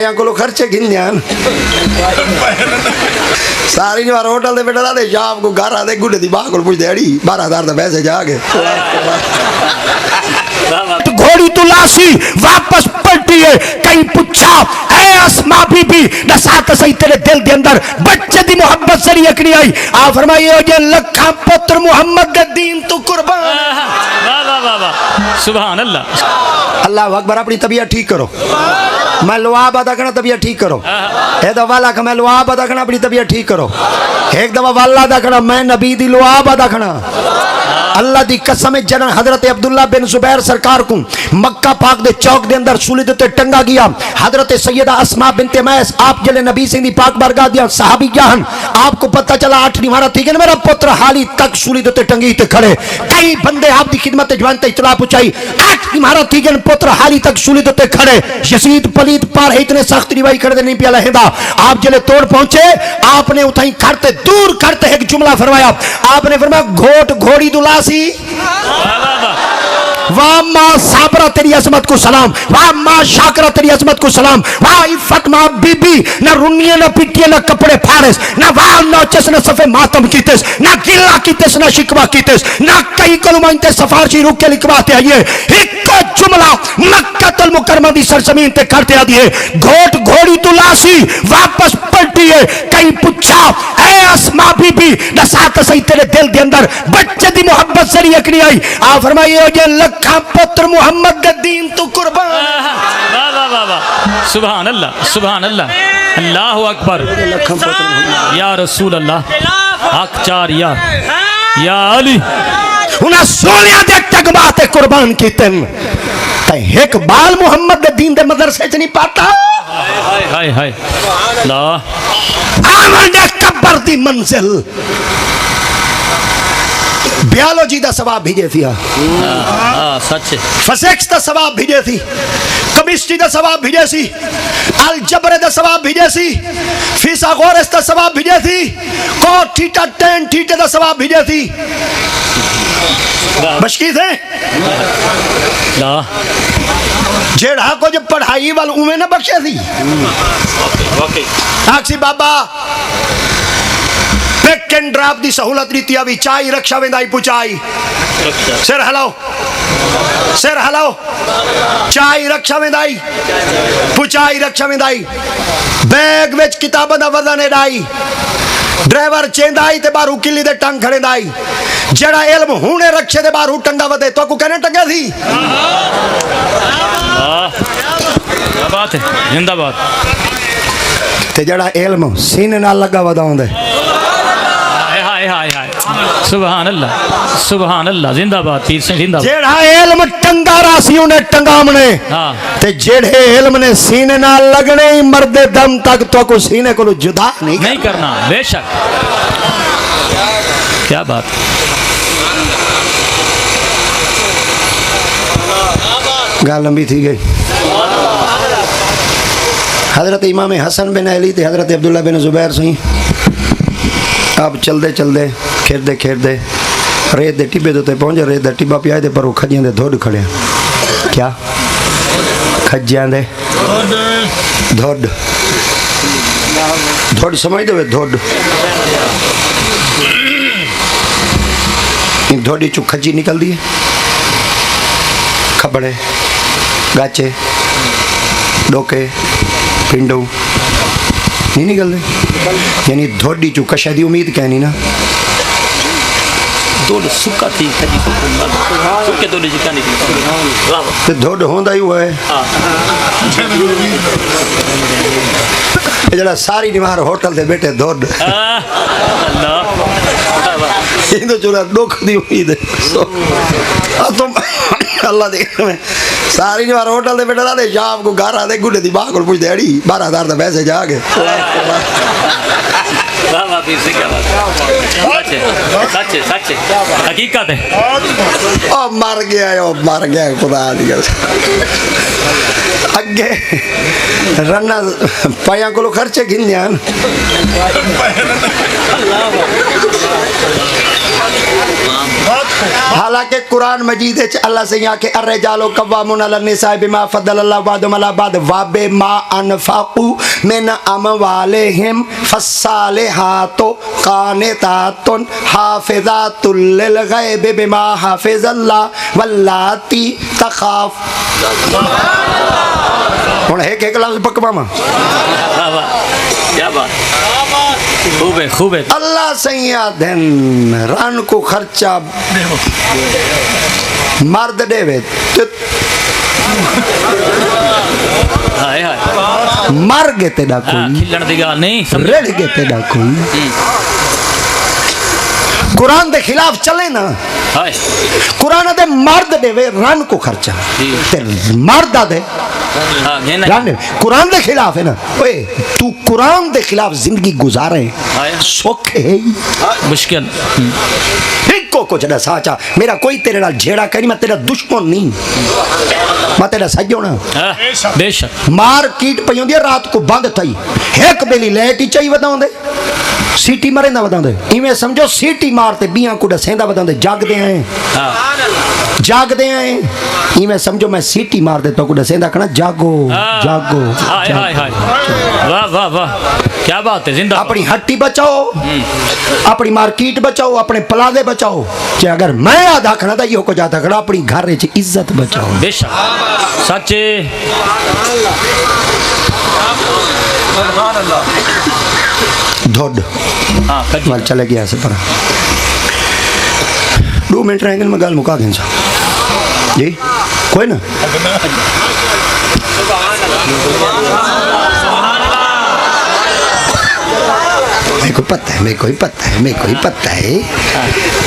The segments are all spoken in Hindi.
को खर्चे गिन सारी बार होटल दे बेटा दे शाम को घर आते गुड्डे दी बाह को पुछदे अड़ी 12,000 दा पैसे जाके घोड़ी तुलासी वापस पलटी है कहीं पूछा है अस्मा बीबी दसात सही तेरे दिल के अंदर बच्चे दी मोहब्बत सरी अकड़ी आई आ फरमाइयो जे लखा पुत्र मोहम्मद दे दीन तू कुर्बान। वाह वाह वाह वाह सुभान अल्लाह। अल्लाह अकबर। अपनी तबीयत ठीक करो, मैं लुआब अदा करना तबीयत ठीक करो। एक दफा वाला का मैं लुआब अदा करना अपनी तबीयत ठीक करो। एक दफा वाला अदा करना मैं नबी दी लुआब अदा करना। अल्लाह दी कसम जन हजरत अब्दुल्ला बिन जुबैर सरकार को मक्का पाक दे चौक दे अंदर सूली दे टंगा गया। हजरत सैयदा अस्मा बिनते मैस आप जले नबी सिंह दी पाक बारगाह दिया सहाबी जान आपको पता चला 8 निवारा थी कि मेरा पुत्र हाली तक सूली दे टंगी ते खड़े। कई बंदे आप दी खिदमत जवान ते इतला पहुंचाई 8 निवारा थी कि पुत्र हाली तक सूली दे खड़े। यजीद पलीत पार है इतने सख्त रिवाई करदे नहीं पिया लहेंदा। आप जले तोड़ पहुंचे आपने उठाई खड़ते दूर खड़ते एक जुमला फरमाया। आपने फरमाया घोट घोड़ी दुलासी वाह माँ साबरा तेरी अजमत को सलाम, वाह माँ शाकरा तेरी अजमत को सलाम, वाह इफ़त माँ बीबी न रुनिया न पिटिया न कपड़े फारिस न वाह नौचस न सफे मातम कीतेस न गिला कीतेस न शिकवा कीतेस न कई कलमाइते सफारशी रुक के लिखवाते आइए एक जुमला मक्कातुल मुकर्रमा दी सरजमीन ते करते आ दिए। घोट घोड़ी तुलासी वापस पलटी है कहीं पूछा है अस्मा बीबी दसात सही तेरे दिल के अंदर बच्चे दी मोहब्बत सरी अकड़ी आई आ फरमाइयो जे लखा पुत्र मोहम्मद दे दीन तू कुर्बान। वाह वाह वाह वाह सुभान अल्लाह सुभान अल्लाह अल्लाहु अकबर या रसूल अल्लाह हक चार या अली उन्हें सोनिया दे टगबाते कुर्बान कीतन एक बाल मोहम्मद दे दीन दे मदरसे च नहीं पाता। हाय हाय हाय ला आमन दे कब्र दी मंजिल बियोलॉजी दा सवाब भेजे थी सच फिजिक्स दा सवाब भेजे थी केमिस्ट्री दा सवाब भेजे सी अलजबर दा सवाब भेजे सी फिसागोरस दा सवाब भेजे थी cot थीटा tan थीटा दा सवाब भेजे थी बशकी थे ला जेड़ा कुछ पढ़ाई वाल उमें ना बख्शे थी ताकसी बाबा पिक एंड ड्रॉप दी सहूलत रीति अभी चाय रक्षा वेंदाई पुचाई सिर हलाओ चाय रक्षा वेंदाई पुचाई रक्षा वेंदाई बैग विच किताबां दा वजन एडाई ड्राइवर चेंदाई ते बारू किली दे टंग खड़ेंदाई जेड़ा इल्म हुने रखे दे बारू टंगा वदे तो को कहने टंगे थी। क्या बात है जिंदाबाद ते जेड़ा इल्म सीने नाल लगा वदाउंदे हाय हाय हाय सुभान अल्लाह जिंदाबाद पीर सिंह जिंदाबाद। जेड़ा इल्म टंगा रासी उन्हें टंगामने हां ते जेड़े इल्म ने सीने नाल लगने ही मरदे दम तक तो को सीने को जुदा नहीं करना बेशक। क्या बात गाल लंबी थी गई। हजरत इमाम हसन बिन अली ते हजरत अब्दुल्ला बिन जुबैर सही अब चलते चलते खेरते रेत दे टिब्बे ते पहुंचे। रेत दा टिब्बा पिया पर वो खजियां दे धोड़ खड़े क्या खजियां दे धोड़ समझ दे धोड़ धोड़ी चु खजी निकल दी खबड़े गाचे डोके पिंडू नहीं निकल रहे यानी धोड़ी चु कशा दी उम्मीद कहनी ना दौड़ सुक्का थी सुक्के दौड़ जिका नहीं ते धोड़ होंदा ही हुआ है। ये जरा सारी निवार होटल से बैठे धोड़ ये तो चुरा दुख दी उम्मीद है तुम अल्लाह देख में सारी निवार होटल से बैठे दे शाम को घर आते गुड्डे दी बाह को पुछदे अड़ी 12,000 दा पैसे जाके सच हकीकत है। मर गया खुदा दी गल अगे रन्ना पाया को खर्चे गिन हालांकि कुरान मजीद अल्लाह से यहाँ के अर्रे जालो कव्वामुन अला निसा बिमा फद्दलल्लाहु बादहुम अला बाद व बिमा अनफaqu मिन अमवालिहिम फस्सालिहातु कानितातुन हाफिजातुल लिल गैबि बिमा हाफिज़ल्लाह वल्लाती तखाफ हुन एक एक लफ्ज़ पकवा मा क्या बात खूब है खूब है अल्लाह सैया दिन रन को खर्चा मर्द देवे हाय हाय मर गए तेरा कोई खिलण दी गल नहीं रेड़ गए तेरा कोई कुरान के खिलाफ चले ना हाय कुरान दे मर्द देवे रन को खर्चा ते मर्द दे हां घेना रन कुरान के खिलाफ है ना ओए तू कुरान के खिलाफ जिंदगी गुजारे सुख है मुश्किल को जड़ा साचा मेरा कोई तेरे नाल झेड़ा करी मैं तेरा दुश्मन नहीं मैं तेरा सजो ना बेशक मार कीट पई होंदी रात को बंद थई एक बेली लाइट ही चाहिए बताउंदे सीटी मरेंदा बताउंदे इवें समझो सीटी मारते बियां को दसेंदा बताउंदे जागदे आए जागदे आए इवें समझो मैं सीटी मार देता को दसेंदा कना जागो जागो हाय हाय हाय वाह वाह वाह क्या बात है जिंदा अपनी हट्टी बचाओ अपनी मार्केट बचाओ अपने प्लाजे बचाओ कि अगर मैं आधा खड़ा था यो को जाता खड़ा अपनी घर च इज्जत बचाओ बेशक सच्चे धोड हां मार चले गया से पर 2 मिनट रहेंगे मैं गाल मुका दें जी कोई ना मेरे को पता है मेरे को ही पता है मेरे को ही पता है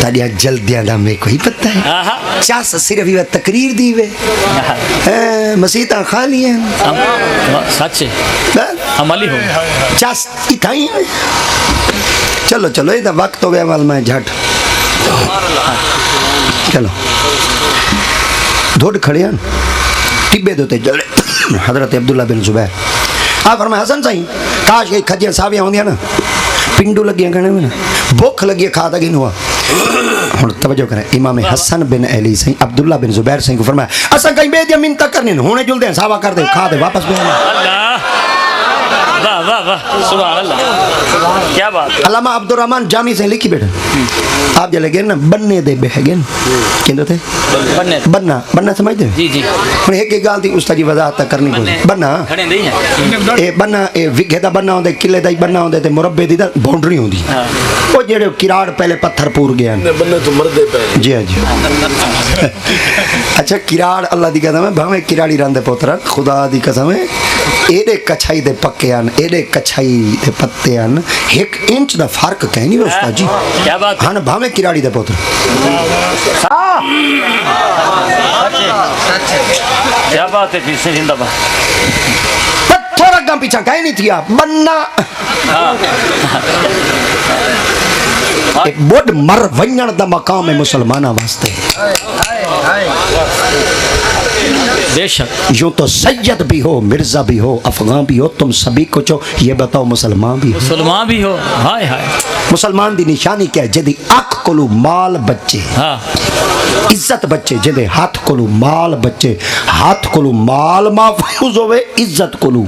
ताड़ियां जल्दियां दा मेरे को ही पता है चास सिर्फ ये तकरीर दी वे मसीता खाली हैं सच्चे अमली हो चास इताई चलो चलो इधर वक्त हो गया वाल मैं झट चलो धोड खड़े हैं टिब्बे दोते जड़े हजरत अब्दुल्ला बिन जुबैर आप फरमाया हसन साईं काश ये खजियां सावियां होंदियां ना पिंडू लगियां कहने में ना भूख लगी खा ता गिन हुआ हुन तवज्जो करें इमाम हसन बिन अली साईं अब्दुल्ला बिन जुबैर साईं को फरमाया असा कहीं बेदियां मिन्नत करनी हुने जुलदे सावा कर दे खा दे वापस भेज अल्लाह वाह वाह वाह सुभान अल्लाह क्या बात है अल्लामा अब्दुर्रहमान जामी से लिखी बेटा आप जले गए ना बनने दे बेहगन कहते थे बनने बनना बनना समझते जी जी पर एक गाल थी उस्ताद जी वजाहत करनी पड़ी बनना खड़े नहीं है ए बनना ए विघे दा बनना होंदे किले दा बनना होंदे ते मुरब्बे दी बाउंड्री होंदी ओ जेड़े किराड़ पहले पत्थर पूर गया बनने तो मरदे पे जी हां जी अच्छा किराड़ अल्लाह दी कसम है भावे किराड़ी रंदे पोतरा खुदा दी कसम है एडे कछाई दे पक्के आन एडे कछाई दे पत्ते आन 1 इंच दा फर्क कहीं नहीं उस्ताद जी क्या बात हां भावे किराड़ी दे पोतरा क्या बात है फिर से जिंदाबाद थोड़ा कम पीछा कहीं नहीं थी आप बनना एक बोड मर वंजन दा मकाम है मुसलमाना वास्ते बेशक यूं तो सैयद भी हो मिर्जा भी हो अफगान भी हो तुम सभी कुछ हो ये बताओ मुसलमान भी हो मुसलमान भी हो हाय हाय मुसलमान दी निशानी क्या है जदी अख कोलू माल बच्चे हाँ इज्जत बच्चे जदे हाथ कोलू माल बच्चे हाथ कोलू माल महफूज होवे इज्जत कोलू